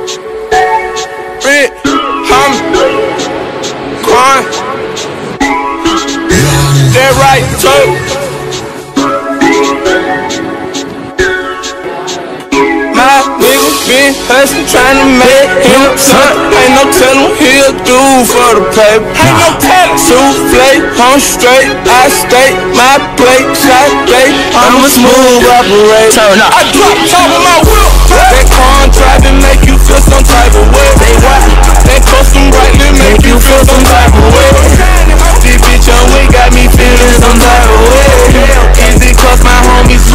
Red, Quan, that right toe. My nigga been hustling, tryna make him son. Ain't no tellin' he'll do for the paper. Ain't no tellin'. Souffle, home straight, I stay my plate, shot plate. I'm a smooth operator. Turn up. I drop top of my whip. That contract and make you feel some type of way. That custom brightly make you feel some type of way. This bitch on way got me feeling some type of way. Is it cause my homies